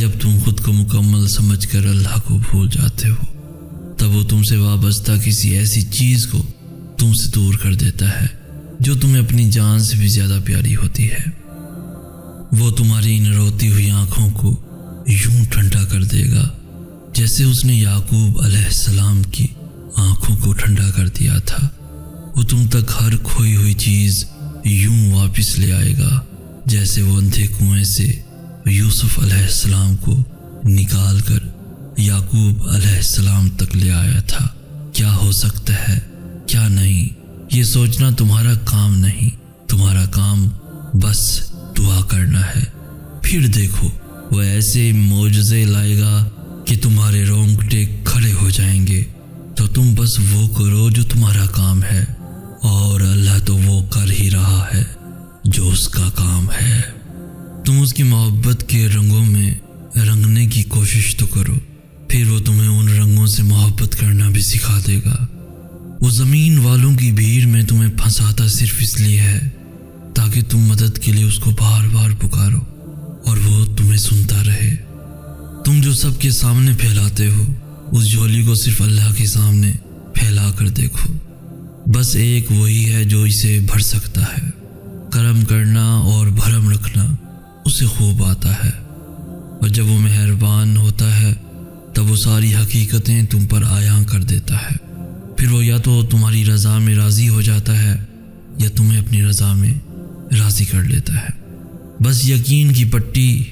جب تم خود کو مکمل سمجھ کر اللہ کو بھول جاتے ہو تب وہ تم سے وابستہ کسی ایسی چیز کو تم سے دور کر دیتا ہے جو تمہیں اپنی جان سے بھی زیادہ پیاری ہوتی ہے۔ وہ تمہاری ان روتی ہوئی آنکھوں کو یوں ٹھنڈا کر دے گا جیسے اس نے یعقوب علیہ السلام کی آنکھوں کو ٹھنڈا کر دیا تھا۔ وہ تم تک ہر کھوئی ہوئی چیز یوں واپس لے آئے گا جیسے وہ اندھے کنویں سے یوسف علیہ السلام کو نکال کر یعقوب علیہ السلام تک لے آیا تھا۔ کیا ہو سکتا ہے کیا نہیں، یہ سوچنا تمہارا کام نہیں، تمہارا کام بس دعا کرنا ہے۔ پھر دیکھو وہ ایسے معجزے لائے گا کہ تمہارے رونگٹے کھڑے ہو جائیں گے۔ تو تم بس وہ کرو جو تمہارا کام ہے، اور اللہ تو وہ کر ہی رہا ہے جو اس کا کام ہے۔ تم اس کی محبت کے رنگوں میں رنگنے کی کوشش تو کرو، پھر وہ تمہیں ان رنگوں سے محبت کرنا بھی سکھا دے گا۔ وہ زمین والوں کی بھیڑ میں تمہیں پھنساتا صرف اس لیے ہے تاکہ تم مدد کے لیے اس کو بار بار پکارو اور وہ تمہیں سنتا رہے۔ تم جو سب کے سامنے پھیلاتے ہو اس جھولی کو صرف اللہ کے سامنے پھیلا کر دیکھو۔ بس ایک وہی ہے جو اسے بھر سکتا ہے۔ کرم کرنا اور بھرم رکھنا اسے خوب آتا ہے، اور جب وہ مہربان ہوتا ہے تب وہ ساری حقیقتیں تم پر عیاں کر دیتا ہے۔ پھر وہ یا تو تمہاری رضا میں راضی ہو جاتا ہے یا تمہیں اپنی رضا میں راضی کر لیتا ہے۔ بس یقین کی پٹی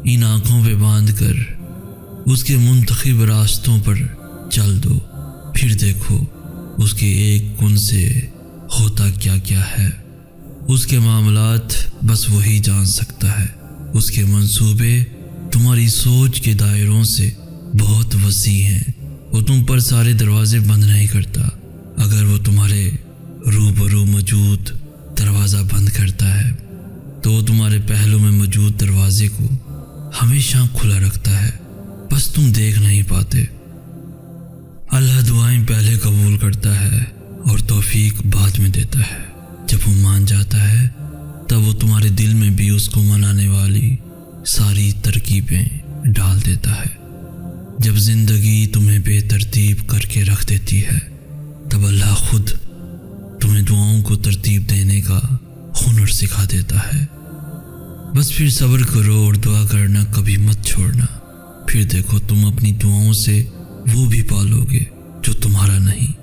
ان آنکھوں پہ باندھ کر اس کے منتخب راستوں پر چل دو، پھر دیکھو اس کے ایک کن سے ہوتا کیا کیا ہے۔ اس کے معاملات بس وہی جان سکتا ہے۔ اس کے منصوبے تمہاری سوچ کے دائروں سے بہت وسیع ہیں۔ وہ تم پر سارے دروازے بند نہیں کرتا۔ اگر وہ تمہارے روبرو موجود دروازہ بند کرتا ہے تو وہ تمہارے پہلو میں موجود دروازے کو ہمیشہ کھلا رکھتا ہے، بس تم دیکھ نہیں پاتے۔ اللہ دعائیں پہلے قبول کرتا ہے اور توفیق بعد میں دیتا ہے۔ جب وہ مان جاتا ہے تب وہ تمہارے دل میں بھی اس کو منانے والی ساری ترکیبیں ڈال دیتا ہے۔ جب زندگی تمہیں بے ترتیب کر کے رکھ دیتی ہے تب اللہ خود تمہیں دعاؤں کو ترتیب دینے کا ہنر سکھا دیتا ہے۔ بس پھر صبر کرو اور دعا کرنا کبھی مت چھوڑنا، پھر دیکھو تم اپنی دعاؤں سے وہ بھی پالو گے جو تمہارا نہیں۔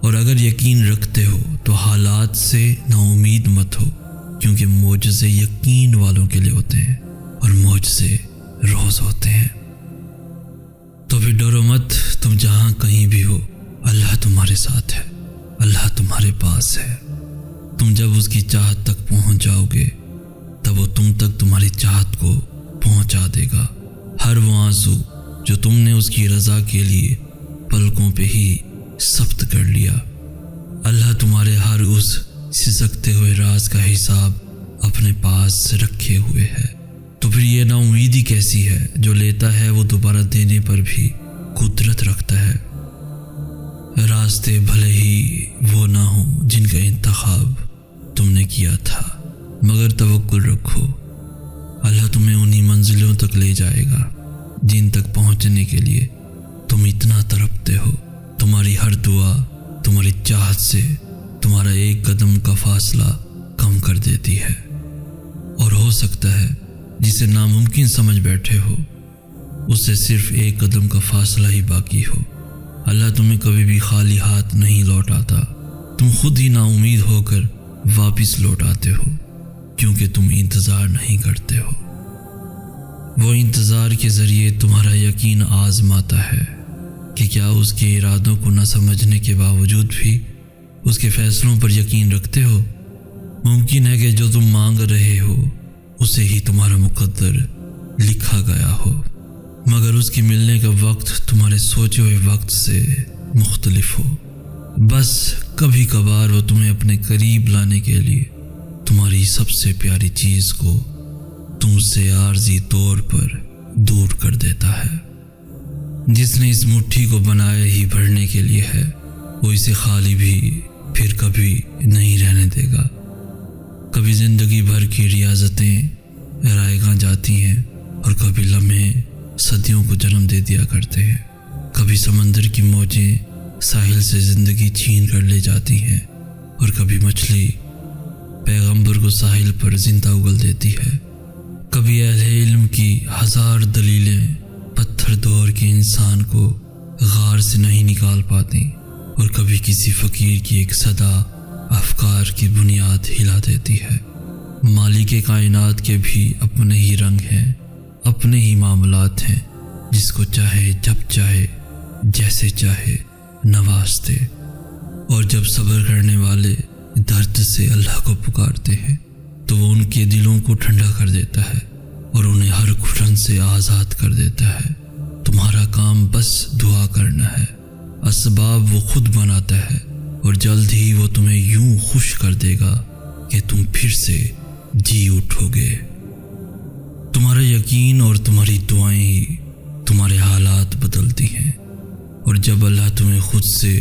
اور اگر یقین رکھتے ہو تو حالات سے نا امید مت ہو، کیونکہ معجزے یقین والوں کے لیے ہوتے ہیں اور معجزے روز ہوتے ہیں۔ تو پھر ڈرو مت، تم جہاں کہیں بھی ہو اللہ تمہارے ساتھ ہے، اللہ تمہارے پاس ہے۔ تم جب اس کی چاہت تک پہنچ جاؤ گے تب وہ تم تک تمہاری چاہت کو پہنچا دے گا۔ ہر وہ آنسو جو تم نے اس کی رضا کے لیے پلکوں پہ ہی ثبت کر لیا، اللہ تمہارے ہر اس سسکتے ہوئے راز کا حساب اپنے پاس رکھے ہوئے ہے۔ تو پھر یہ نا امیدی کیسی ہے؟ جو لیتا ہے وہ دوبارہ دینے پر بھی قدرت رکھتا ہے۔ راستے بھلے ہی وہ نہ ہوں جن کا انتخاب تم نے کیا تھا، مگر توکل رکھو، اللہ تمہیں انہی منزلوں تک لے جائے گا جن تک پہنچنے کے لیے تم اتنا تڑپتے ہو۔ تمہاری ہر دعا تمہاری چاہت سے تمہارا ایک قدم کا فاصلہ کم کر دیتی ہے، اور ہو سکتا ہے جسے ناممکن سمجھ بیٹھے ہو اس سے صرف ایک قدم کا فاصلہ ہی باقی ہو۔ اللہ تمہیں کبھی بھی خالی ہاتھ نہیں لوٹاتا، تم خود ہی نا امید ہو کر واپس لوٹ آتے ہو، کیونکہ تم انتظار نہیں کرتے ہو۔ وہ انتظار کے ذریعے تمہارا یقین آزماتا ہے کہ کیا اس کے ارادوں کو نہ سمجھنے کے باوجود بھی اس کے فیصلوں پر یقین رکھتے ہو۔ ممکن ہے کہ جو تم مانگ رہے ہو اسے ہی تمہارا مقدر لکھا گیا ہو، مگر اس کے ملنے کا وقت تمہارے سوچے ہوئے وقت سے مختلف ہو۔ بس کبھی کبھار وہ تمہیں اپنے قریب لانے کے لیے تمہاری سب سے پیاری چیز کو تم سے عارضی طور پر دور کر دیتا ہے۔ جس نے اس مٹھی کو بنایا ہی بھرنے کے لیے ہے، وہ اسے خالی بھی پھر کبھی نہیں رہنے دے گا۔ کبھی زندگی بھر کی ریاضتیں رائے گاں جاتی ہیں اور کبھی لمحے صدیوں کو جنم دے دیا کرتے ہیں۔ کبھی سمندر کی موجیں ساحل سے زندگی چھین کر لے جاتی ہیں، اور کبھی مچھلی پیغمبر کو ساحل پر زندہ اگل دیتی ہے۔ کبھی اہل علم کی ہزار دلیلیں پتھر دور کے انسان کو غار سے نہیں نکال پاتی، اور کبھی کسی فقیر کی ایک صدا افکار کی بنیاد ہلا دیتی ہے۔ مالک کائنات کے بھی اپنے ہی رنگ ہیں، اپنے ہی معاملات ہیں، جس کو چاہے جب چاہے جیسے چاہے نواز دے۔ اور جب صبر کرنے والے درد سے اللہ کو پکارتے ہیں تو وہ ان کے دلوں کو ٹھنڈا کر دیتا ہے اور انہیں ہر گھٹن سے آزاد کر دیتا ہے۔ تمہارا کام بس دعا کرنا ہے، اسباب وہ خود بناتا ہے، اور جلد ہی وہ تمہیں یوں خوش کر دے گا کہ تم پھر سے جی اٹھو گے۔ تمہارا یقین اور تمہاری دعائیں ہی تمہارے حالات بدلتی ہیں، اور جب اللہ تمہیں خود سے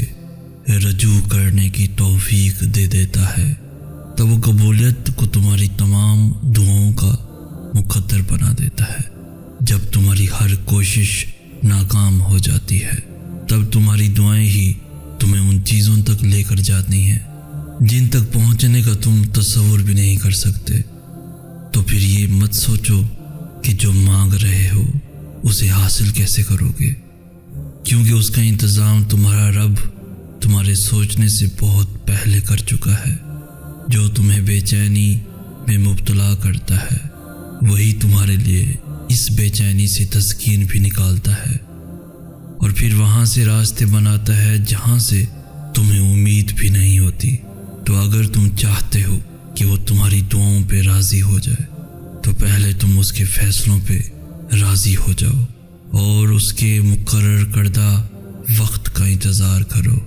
رجوع کرنے کی توفیق دے دیتا ہے تب وہ قبولیت کو تمہاری تمام دعاؤں کا مقدر بنا دیتا ہے۔ جب تمہاری ہر کوشش ناکام ہو جاتی ہے تب تمہاری دعائیں ہی تمہیں ان چیزوں تک لے کر جاتی ہیں جن تک پہنچنے کا تم تصور بھی نہیں کر سکتے۔ تو پھر یہ مت سوچو کہ جو مانگ رہے ہو اسے حاصل کیسے کرو گے، کیونکہ اس کا انتظام تمہارا رب تمہارے سوچنے سے بہت پہلے کر چکا ہے۔ جو تمہیں بے چینی میں مبتلا کرتا ہے وہی تمہارے لیے اس بے چینی سے تسکین بھی نکالتا ہے، اور پھر وہاں سے راستے بناتا ہے جہاں سے تمہیں امید بھی نہیں ہوتی۔ تو اگر تم چاہتے ہو کہ وہ تمہاری دعاؤں پہ راضی ہو جائے تو پہلے تم اس کے فیصلوں پہ راضی ہو جاؤ اور اس کے مقرر کردہ وقت کا انتظار کرو۔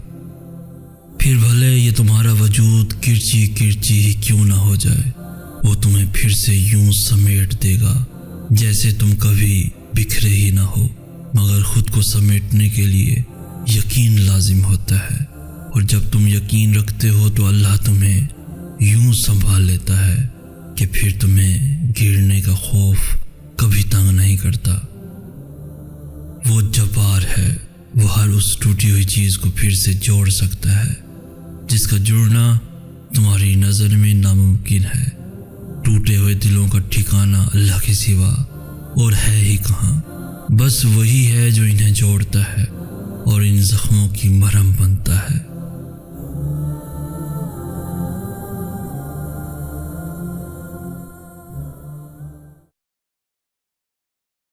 پھر بھلے یہ تمہارا وجود کرچی کرچی ہی کیوں نہ ہو جائے، وہ تمہیں پھر سے یوں سمیٹ دے گا جیسے تم کبھی بکھرے ہی نہ ہو، مگر خود کو سمیٹنے کے لیے یقین لازم ہوتا ہے، اور جب تم یقین رکھتے ہو تو اللہ تمہیں یوں سنبھال لیتا ہے کہ پھر تمہیں گرنے کا خوف کبھی تنگ نہیں کرتا۔ وہ جبار ہے، وہ ہر اس ٹوٹی ہوئی چیز کو پھر سے جوڑ سکتا ہے جس کا جڑنا تمہاری نظر میں ناممکن ہے۔ ٹوٹے ہوئے دلوں کا ٹھکانہ اللہ کے سوا اور ہے ہی کہاں، بس وہی ہے جو انہیں جوڑتا ہے اور ان زخموں کی مرہم بنتا ہے۔